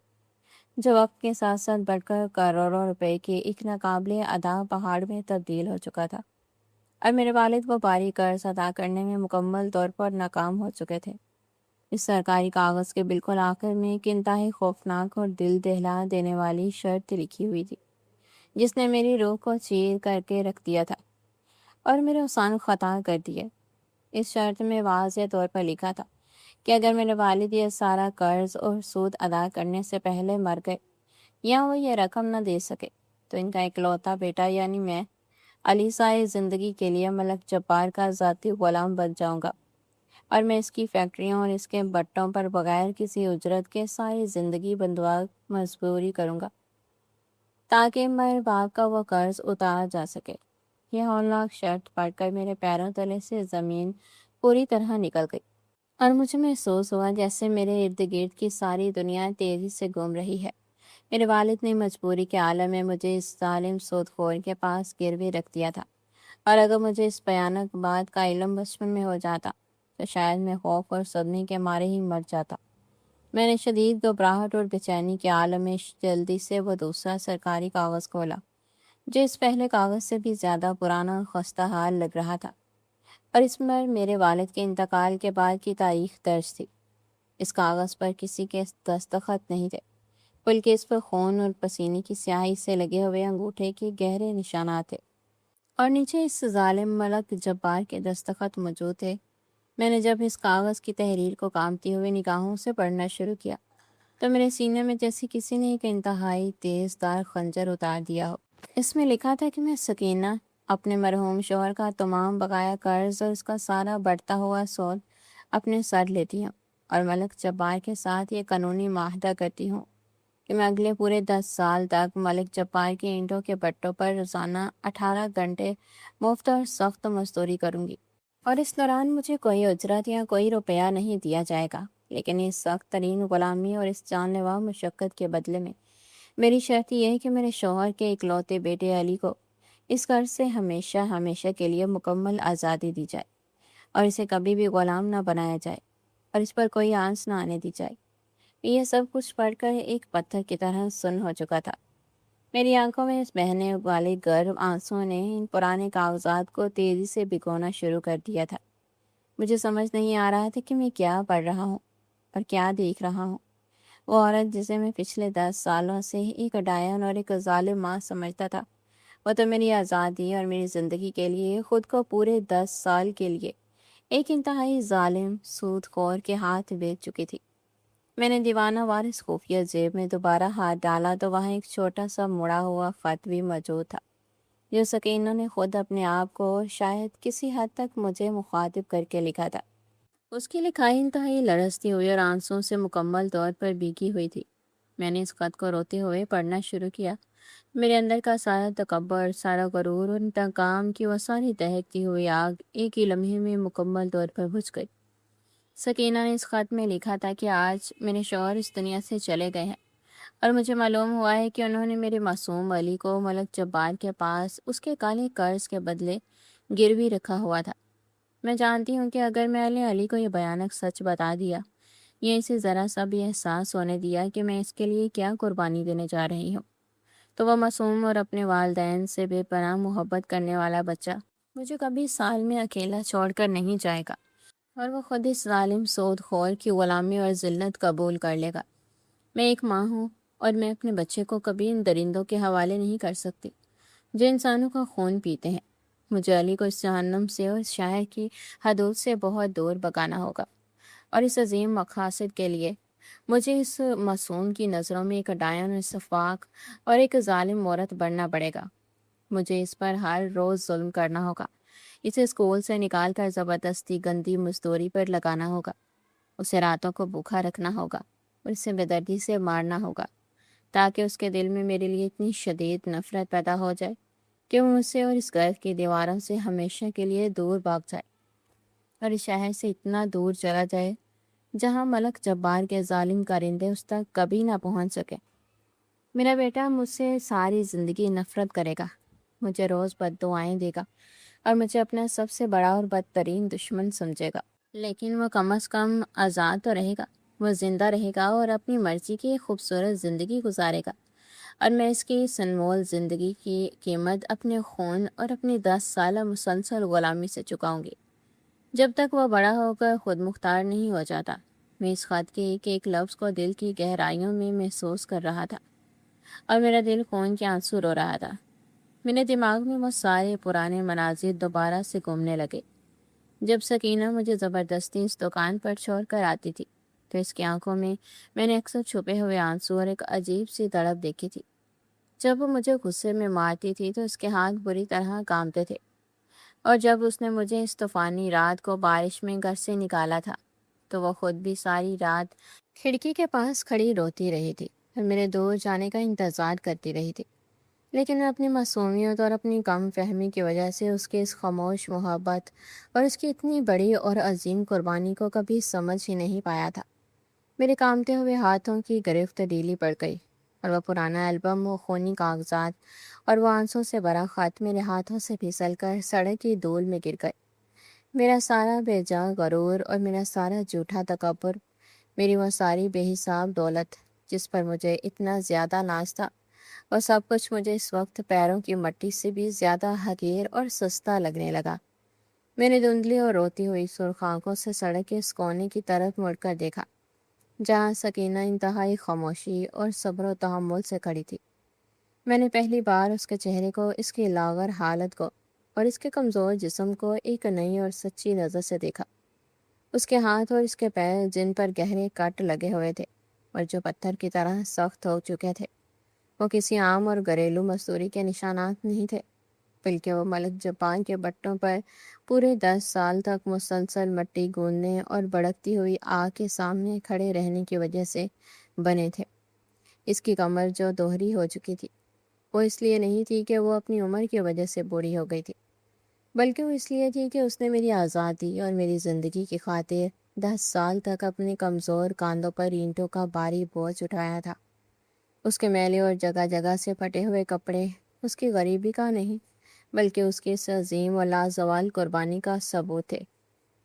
جو وقت کے ساتھ ساتھ بڑھ کر کروڑوں روپے کے ایک ناقابل ادا پہاڑ میں تبدیل ہو چکا تھا، اور میرے والد وہ بھاری قرض ادا کرنے میں مکمل طور پر ناکام ہو چکے تھے۔ اس سرکاری کاغذ کے بالکل آخر میں ایک انتہائی خوفناک اور دل دہلا دینے والی شرط لکھی ہوئی تھی جس نے میری روح کو چیر کر کے رکھ دیا تھا اور میرے حسان خطا کر دیے۔ اس شرط میں واضح طور پر لکھا تھا کہ اگر میرے والد یہ سارا قرض اور سود ادا کرنے سے پہلے مر گئے یا وہ یہ رقم نہ دے سکے تو ان کا اکلوتا بیٹا یعنی میں علی سائے زندگی کے لیے ملک جبار کا ذاتی غلام بن جاؤں گا، اور میں اس کی فیکٹریوں اور اس کے بٹوں پر بغیر کسی اجرت کے ساری زندگی بندوبار مزدوری کروں گا تاکہ میرے باپ کا وہ قرض اتارا جا سکے۔ یہ ہولناک شرط پڑھ کر میرے پیروں تلے سے زمین پوری طرح نکل گئی اور مجھے محسوس ہوا جیسے میرے ارد گرد کی ساری دنیا تیزی سے گھوم رہی ہے۔ میرے والد نے مجبوری کے عالم میں مجھے اس ظالم سود خور کے پاس گروی رکھ دیا تھا، اور اگر مجھے اس بھیانک بات کا علم بچپن میں ہو جاتا تو شاید میں خوف اور صدمے کے مارے ہی مر جاتا۔ میں نے شدید گھبراہٹ اور بے چینی کے عالم میں جلدی سے وہ دوسرا سرکاری کاغذ کھولا جو اس پہلے کاغذ سے بھی زیادہ پرانا اور خستہ حال لگ رہا تھا، اور اس پر میرے والد کے انتقال کے بعد کی تاریخ درج تھی۔ اس کاغذ پر کسی کے دستخط نہیں تھے، بلکہ اس پر خون اور پسینے کی سیاہی سے لگے ہوئے انگوٹھے کے گہرے نشانات تھے، اور نیچے اس ظالم ملک جبار کے دستخط موجود تھے۔ میں نے جب اس کاغذ کی تحریر کو کانپتی ہوئی نگاہوں سے پڑھنا شروع کیا تو میرے سینے میں جیسے کسی نے ایک انتہائی تیز دار خنجر اتار دیا ہو۔ اس میں لکھا تھا کہ میں سکینہ اپنے مرحوم شوہر کا تمام بقایا قرض اور اس کا سارا بڑھتا ہوا سود اپنے سر لیتی ہوں، اور ملک جبار کے ساتھ یہ قانونی معاہدہ کرتی ہوں کہ میں اگلے پورے 10 سال تک ملک جبار کے اینٹوں کے بٹوں پر روزانہ 18 گھنٹے مفت اور سخت مزدوری کروں گی، اور اس دوران مجھے کوئی اجرت یا کوئی روپیہ نہیں دیا جائے گا، لیکن اس سخت ترین غلامی اور اس جان لیوا مشقت کے بدلے میں میری شرط یہ ہے کہ میرے شوہر کے اکلوتے بیٹے علی کو اس قرض سے ہمیشہ ہمیشہ کے لیے مکمل آزادی دی جائے، اور اسے کبھی بھی غلام نہ بنایا جائے، اور اس پر کوئی آنچ نہ آنے دی جائے۔ یہ سب کچھ پڑھ کر ایک پتھر کی طرح سن ہو چکا تھا۔ میری آنکھوں میں اس بہنے والے گرم آنسوں نے ان پرانے کاغذات کو تیزی سے بھگونا شروع کر دیا تھا۔ مجھے سمجھ نہیں آ رہا تھا کہ میں کیا پڑھ رہا ہوں اور کیا دیکھ رہا ہوں۔ وہ عورت جسے میں پچھلے 10 سالوں سے ایک ڈائن اور ایک ظالم ماں سمجھتا تھا، وہ تو میری آزادی اور میری زندگی کے لیے خود کو پورے 10 سال کے لیے ایک انتہائی ظالم سود خور کے ہاتھ بیچ چکی تھی۔ میں نے دیوانہ وارث خفیہ جیب میں دوبارہ ہاتھ ڈالا تو وہاں ایک چھوٹا سا مڑا ہوا خط بھی موجود تھا جو سکینہ نے خود اپنے آپ کو شاید کسی حد تک مجھے مخاطب کر کے لکھا تھا۔ اس کی لکھائی انتہائی لرزتی ہوئی اور آنسوں سے مکمل طور پر بھیگی ہوئی تھی۔ میں نے اس خط کو روتے ہوئے پڑھنا شروع کیا۔ میرے اندر کا سارا تکبر، سارا غرور اور انتقام کی وہ ساری دہکتی ہوئی آگ ایک ہی لمحے میں مکمل طور پر بجھ گئی۔ سکینہ نے اس خط میں لکھا تھا کہ آج میرے شوہر اس دنیا سے چلے گئے ہیں، اور مجھے معلوم ہوا ہے کہ انہوں نے میرے معصوم علی کو ملک جبار کے پاس اس کے کالے قرض کے بدلے گروی رکھا ہوا تھا۔ میں جانتی ہوں کہ اگر میں نے علی کو یہ بھیانک سچ بتا دیا یا اسے ذرا سا بھی احساس ہونے دیا کہ میں اس کے لیے کیا قربانی دینے جا رہی ہوں، تو وہ معصوم اور اپنے والدین سے بے پناہ محبت کرنے والا بچہ مجھے کبھی سال میں اکیلا چھوڑ کر نہیں جائے گا، اور وہ خود اس ظالم سود خور کی غلامی اور ذلت قبول کر لے گا۔ میں ایک ماں ہوں اور میں اپنے بچے کو کبھی ان درندوں کے حوالے نہیں کر سکتی جو انسانوں کا خون پیتے ہیں۔ مجھے علی کو اس جہنم سے اور اس شہر کی حدود سے بہت دور بھگانا ہوگا، اور اس عظیم مقاصد کے لیے مجھے اس معصوم کی نظروں میں ایک ڈائن سفاک اور ایک ظالم عورت بننا پڑے گا۔ مجھے اس پر ہر روز ظلم کرنا ہوگا، اسے اسکول سے نکال کر زبردستی گندی مزدوری پر لگانا ہوگا، اسے راتوں کو بھوکا رکھنا ہوگا اور اسے بے دردی سے مارنا ہوگا تاکہ اس کے دل میں میرے لیے اتنی شدید نفرت پیدا ہو جائے کہ وہ مجھ سے اور اس گھر کی دیواروں سے ہمیشہ کے لیے دور بھاگ جائے، اور اس شہر سے اتنا دور چلا جائے جہاں ملک جبار کے ظالم کارندے اس تک کبھی نہ پہنچ سکے۔ میرا بیٹا مجھ سے ساری زندگی نفرت کرے گا، مجھے روز بد دعائیں دے گا اور مجھے اپنا سب سے بڑا اور بدترین دشمن سمجھے گا، لیکن وہ کم از کم آزاد تو رہے گا، وہ زندہ رہے گا اور اپنی مرضی کی خوبصورت زندگی گزارے گا، اور میں اس کی سنمول زندگی کی قیمت اپنے خون اور اپنی 10 سالہ مسلسل غلامی سے چکاؤں گی جب تک وہ بڑا ہو کر خود مختار نہیں ہو جاتا۔ میں اس خط کے ایک ایک لفظ کو دل کی گہرائیوں میں محسوس کر رہا تھا، اور میرا دل خون کے آنسو رو رہا تھا۔ میرے دماغ میں وہ سارے پرانے مناظر دوبارہ سے گھومنے لگے، جب سکینہ مجھے زبردستی اس دکان پر چھوڑ کر آتی تھی تو اس کی آنکھوں میں نے اکثر چھپے ہوئے آنسو اور ایک عجیب سی تڑپ دیکھی تھی۔ جب وہ مجھے غصے میں مارتی تھی تو اس کے ہاتھ بری طرح کانپتے تھے، اور جب اس نے مجھے اس طوفانی رات کو بارش میں گھر سے نکالا تھا تو وہ خود بھی ساری رات کھڑکی کے پاس کھڑی روتی رہی تھی اور میرے دور جانے کا انتظار کرتی رہی تھی۔ لیکن میں اپنی معصومیت اور اپنی کم فہمی کی وجہ سے اس کے اس خاموش محبت اور اس کی اتنی بڑی اور عظیم قربانی کو کبھی سمجھ ہی نہیں پایا تھا۔ میرے کامتے ہوئے ہاتھوں کی گرفت ڈھیلی پڑ گئی اور وہ پرانا البم، وہ خونی کاغذات اور وہ آنسوں سے بھرا خط میرے ہاتھوں سے پھسل کر سڑک کی دھول میں گر گئے۔ میرا سارا بے جا غرور اور میرا سارا جھوٹا تکبر، میری وہ ساری بے حساب دولت جس پر مجھے اتنا زیادہ ناز تھا، اور سب کچھ مجھے اس وقت پیروں کی مٹی سے بھی زیادہ حقیر اور سستا لگنے لگا۔ میں نے دھندلی اور روتی ہوئی سرخ آنکھوں سے سڑک کے اس کونے کی طرف مڑ کر دیکھا جہاں سکینہ انتہائی خاموشی اور صبر و تحمل سے کھڑی تھی۔ میں نے پہلی بار اس کے چہرے کو، اس کی لاغر حالت کو اور اس کے کمزور جسم کو ایک نئی اور سچی نظر سے دیکھا۔ اس کے ہاتھ اور اس کے پیر جن پر گہرے کٹ لگے ہوئے تھے اور جو پتھر کی طرح سخت ہو چکے تھے، وہ کسی عام اور گھریلو مزدوری کے نشانات نہیں تھے، بلکہ وہ ملک جاپان کے بٹوں پر پورے 10 سال تک مسلسل مٹی گوندنے اور بھڑکتی ہوئی آگ کے سامنے کھڑے رہنے کی وجہ سے بنے تھے۔ اس کی کمر جو دوہری ہو چکی تھی، وہ اس لیے نہیں تھی کہ وہ اپنی عمر کی وجہ سے بوڑھی ہو گئی تھی، بلکہ وہ اس لیے تھی کہ اس نے میری آزادی اور میری زندگی کی خاطر 10 سال تک اپنے کمزور کاندھوں پر اینٹوں کا بھاری بوجھ اٹھایا تھا۔ اس کے میلے اور جگہ جگہ سے پھٹے ہوئے کپڑے اس کی غریبی کا نہیں، بلکہ اس کی اس عظیم اور لازوال قربانی کا ثبوت تھے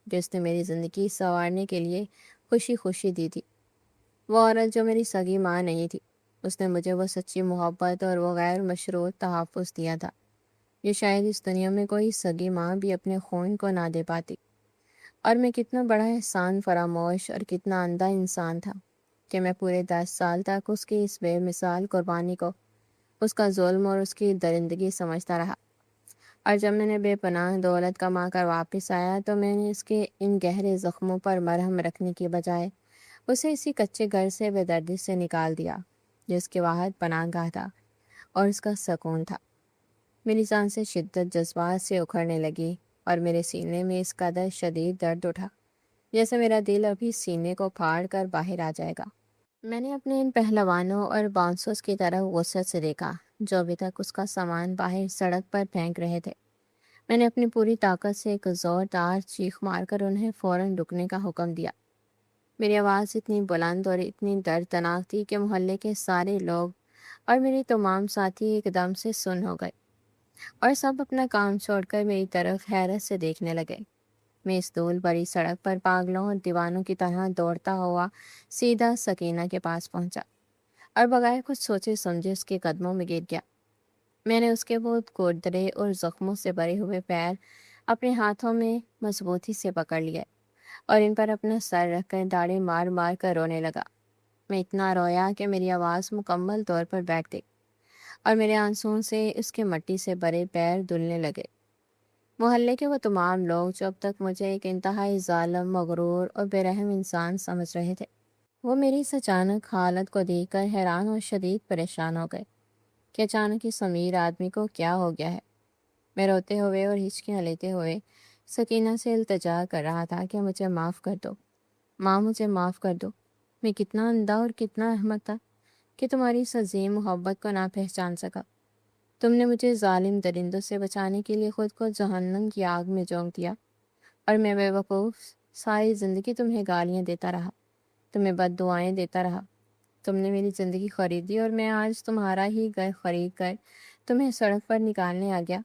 جس نے میری زندگی سنوارنے کے لیے خوشی خوشی دی تھی۔ وہ عورت جو میری سگی ماں نہیں تھی، اس نے مجھے وہ سچی محبت اور وہ غیر مشروط تحفظ دیا تھا یہ شاید اس دنیا میں کوئی سگی ماں بھی اپنے خون کو نہ دے پاتی۔ اور میں کتنا بڑا احسان فراموش اور کتنا اندھا انسان تھا کہ میں پورے 10 سال تک اس کی اس بے مثال قربانی کو، اس کا ظلم اور اس کی درندگی سمجھتا رہا۔ اور جب میں نے بے پناہ دولت کما کر واپس آیا تو میں نے اس کے ان گہرے زخموں پر مرہم رکھنے کی بجائے اسے اسی کچے گھر سے بے دردی سے نکال دیا جس کے واحد پناہ گاہ تھا اور اس کا سکون تھا۔ میری سانسیں شدت جذبات سے اکھڑنے لگی اور میرے سینے میں اس قدر شدید درد اٹھا جیسے میرا دل ابھی سینے کو پھاڑ کر باہر آ جائے گا۔ میں نے اپنے ان پہلوانوں اور بانسوس کی طرف غصے سے دیکھا جو ابھی تک اس کا سامان باہر سڑک پر پھینک رہے تھے۔ میں نے اپنی پوری طاقت سے ایک زوردار چیخ مار کر انہیں فوراً رکنے کا حکم دیا۔ میری آواز اتنی بلند اور اتنی دردناک تھی کہ محلے کے سارے لوگ اور میرے تمام ساتھی ایک دم سے سن ہو گئے اور سب اپنا کام چھوڑ کر میری طرف حیرت سے دیکھنے لگے۔ میں اس دھول بھری سڑک پر پاگلوں اور دیوانوں کی طرح دوڑتا ہوا سیدھا سکینہ کے پاس پہنچا اور بغیر کچھ سوچے سمجھے اس کے قدموں میں گر گیا۔ میں نے اس کے بہت کوردرے اور زخموں سے بھرے ہوئے پیر اپنے ہاتھوں میں مضبوطی سے پکڑ لیے اور ان پر اپنا سر رکھ کر داڑھی مار مار کر رونے لگا۔ میں اتنا رویا کہ میری آواز مکمل طور پر بیٹھ گئی اور میرے آنسوؤں سے اس کے مٹی سے بھرے پیر دھلنے لگے۔ محلے کے وہ تمام لوگ جو اب تک مجھے ایک انتہائی ظالم، مغرور اور بے رحم انسان سمجھ رہے تھے، وہ میری اس اچانک حالت کو دیکھ کر حیران اور شدید پریشان ہو گئے کہ اچانک اس امیر آدمی کو کیا ہو گیا ہے۔ میں روتے ہوئے اور ہچکیاں لیتے ہوئے سکینہ سے التجا کر رہا تھا کہ مجھے معاف کر دو، ماں مجھے معاف کر دو۔ میں کتنا اندھا اور کتنا احمق تھا کہ تمہاری اس عظیم محبت کو نہ پہچان سکا۔ تم نے مجھے ظالم درندوں سے بچانے کے لیے خود کو جہنم کی آگ میں جھونک دیا، اور میں بے وقوف ساری زندگی تمہیں گالیاں دیتا رہا، تمہیں بد دعائیں دیتا رہا۔ تم نے میری زندگی خریدی اور میں آج تمہارا ہی گھر خرید کر تمہیں سڑک پر نکالنے آ گیا۔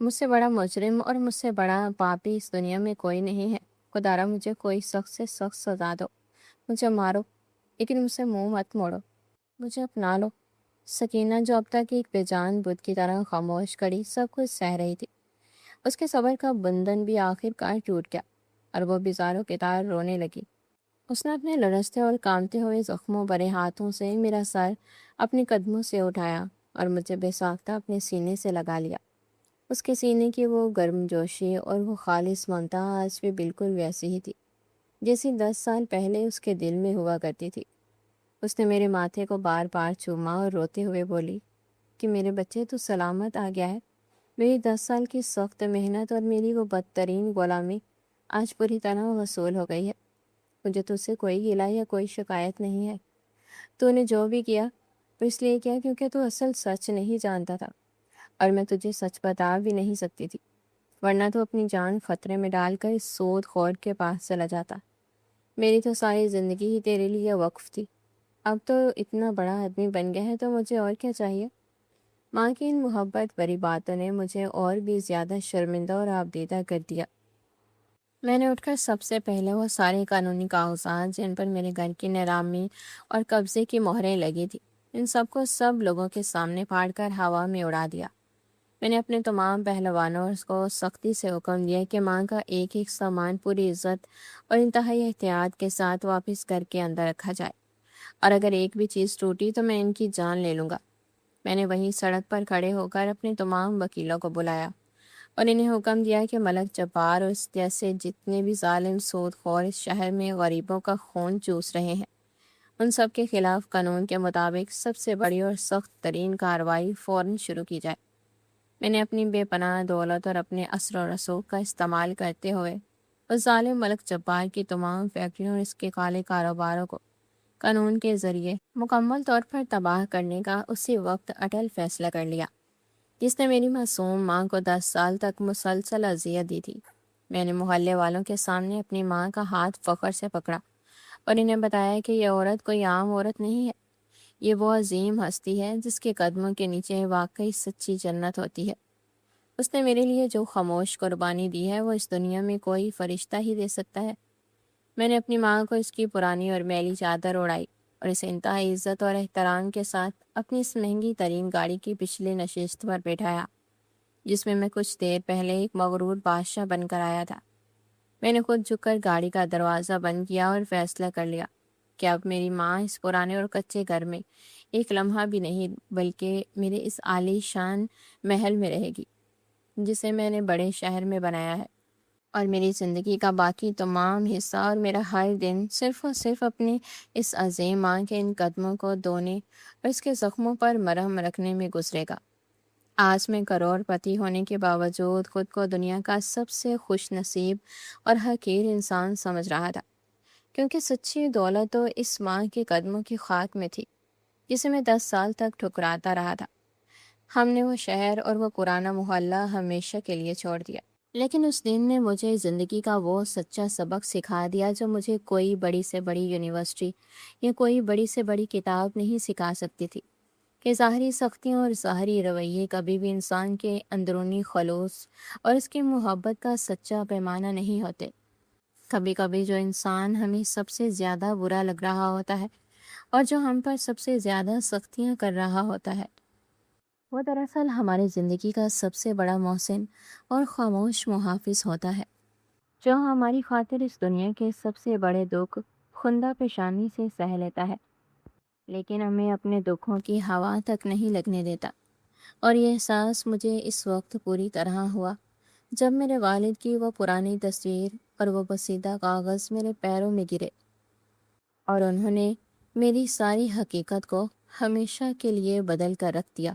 مجھ سے بڑا مجرم اور مجھ سے بڑا پاپی اس دنیا میں کوئی نہیں ہے۔ خدا را مجھے کوئی سخت سے سخت سزا دو، مجھے مارو، لیکن مجھ سے منہ مت موڑو، مجھے اپنا لو۔ سکینہ جو اب تک ایک بے جان بت کی طرح خاموش کھڑی سب کچھ سہ رہی تھی، اس کے صبر کا بندھن بھی آخر کار ٹوٹ گیا اور وہ بیزاروں کے تار رونے لگی۔ اس نے اپنے لرزتے اور کانپتے ہوئے زخموں بھرے ہاتھوں سے میرا سر اپنے قدموں سے اٹھایا اور مجھے بے ساختہ اپنے سینے سے لگا لیا۔ اس کے سینے کی وہ گرم جوشی اور وہ خالص ممتا آج بھی بالکل ویسی ہی تھی جیسی 10 سال پہلے اس کے دل میں ہوا کرتی تھی۔ اس نے میرے ماتھے کو بار بار چوما اور روتے ہوئے بولی کہ میرے بچے تو سلامت آ گیا ہے۔ میری 10 سال کی سخت محنت اور میری وہ بدترین غلامی آج پوری طرح وصول ہو گئی ہے۔ مجھے تجھ سے کوئی گلہ یا کوئی شکایت نہیں ہے۔ تو نے جو بھی کیا وہ اس لیے کیا کیونکہ تو اصل سچ نہیں جانتا تھا، اور میں تجھے سچ بتا بھی نہیں سکتی تھی، ورنہ تو اپنی جان خطرے میں ڈال کر اس سود خور کے پاس چلا جاتا۔ میری تو ساری زندگی ہی تیرے لیے وقف تھی۔ اب تو اتنا بڑا آدمی بن گیا ہے تو مجھے اور کیا چاہیے؟ ماں کی ان محبت بھری باتوں نے مجھے اور بھی زیادہ شرمندہ اور آبدیدہ کر دیا۔ میں نے اٹھ کر سب سے پہلے وہ سارے قانونی کاغذات جن پر میرے گھر کی نیلامی اور قبضے کی مہریں لگی تھی، ان سب کو سب لوگوں کے سامنے پھاڑ کر ہوا میں اڑا دیا۔ میں نے اپنے تمام پہلوانوں کو سختی سے حکم دیا کہ ماں کا ایک ایک سامان پوری عزت اور انتہائی احتیاط کے ساتھ واپس کر کے اندر رکھا جائے، اور اگر ایک بھی چیز ٹوٹی تو میں ان کی جان لے لوں گا۔ میں نے وہیں سڑک پر کھڑے ہو کر اپنے تمام وکیلوں کو بلایا اور انہیں حکم دیا کہ ملک جبار اور اس جیسے جتنے بھی ظالم سود خور اس شہر میں غریبوں کا خون چوس رہے ہیں، ان سب کے خلاف قانون کے مطابق سب سے بڑی اور سخت ترین کارروائی فوراً شروع کی جائے۔ میں نے اپنی بے پناہ دولت اور اپنے اثر و رسوخ کا استعمال کرتے ہوئے اس ظالم ملک جبار کی تمام فیکٹریوں اور اس کے کالے کاروباروں کو قانون کے ذریعے مکمل طور پر تباہ کرنے کا اسی وقت اٹل فیصلہ کر لیا جس نے میری معصوم ماں کو 10 سال تک مسلسل اذیت دی تھی۔ میں نے محلے والوں کے سامنے اپنی ماں کا ہاتھ فخر سے پکڑا اور انہیں بتایا کہ یہ عورت کوئی عام عورت نہیں ہے، یہ وہ عظیم ہستی ہے جس کے قدموں کے نیچے واقعی سچی جنت ہوتی ہے۔ اس نے میرے لیے جو خاموش قربانی دی ہے وہ اس دنیا میں کوئی فرشتہ ہی دے سکتا ہے۔ میں نے اپنی ماں کو اس کی پرانی اور میلی چادر اڑائی اور اسے انتہائی عزت اور احترام کے ساتھ اپنی اس مہنگی ترین گاڑی کی پچھلی نشست پر بٹھایا جس میں میں کچھ دیر پہلے ایک مغرور بادشاہ بن کر آیا تھا۔ میں نے خود جھک کر گاڑی کا دروازہ بند کیا اور فیصلہ کر لیا کہ اب میری ماں اس پرانے اور کچے گھر میں ایک لمحہ بھی نہیں بلکہ میرے اس عالی شان محل میں رہے گی جسے میں نے بڑے شہر میں بنایا ہے، اور میری زندگی کا باقی تمام حصہ اور میرا ہر دن صرف اور صرف اپنی اس عظیم ماں کے ان قدموں کو دھونے اور اس کے زخموں پر مرہم رکھنے میں گزرے گا۔ آج میں کروڑ پتی ہونے کے باوجود خود کو دنیا کا سب سے خوش نصیب اور حقیر انسان سمجھ رہا تھا، کیونکہ سچی دولت تو اس ماں کے قدموں کی خاک میں تھی جسے میں 10 سال تک ٹھکراتا رہا تھا۔ ہم نے وہ شہر اور وہ پرانا محلہ ہمیشہ کے لیے چھوڑ دیا، لیکن اس دن نے مجھے زندگی کا وہ سچا سبق سکھا دیا جو مجھے کوئی بڑی سے بڑی یونیورسٹی یا کوئی بڑی سے بڑی کتاب نہیں سکھا سکتی تھی، کہ ظاہری سختیاں اور ظاہری رویے کبھی بھی انسان کے اندرونی خلوص اور اس کی محبت کا سچا پیمانہ نہیں ہوتے۔ کبھی کبھی جو انسان ہمیں سب سے زیادہ برا لگ رہا ہوتا ہے اور جو ہم پر سب سے زیادہ سختیاں کر رہا ہوتا ہے، وہ دراصل ہماری زندگی کا سب سے بڑا محسن اور خاموش محافظ ہوتا ہے، جو ہماری خاطر اس دنیا کے سب سے بڑے دکھ خندہ پیشانی سے سہ لیتا ہے، لیکن ہمیں اپنے دکھوں کی ہوا تک نہیں لگنے دیتا۔ اور یہ احساس مجھے اس وقت پوری طرح ہوا جب میرے والد کی وہ پرانی تصویر اور وہ بسیدہ کاغذ میرے پیروں میں گرے اور انہوں نے میری ساری حقیقت کو ہمیشہ کے لیے بدل کر رکھ دیا۔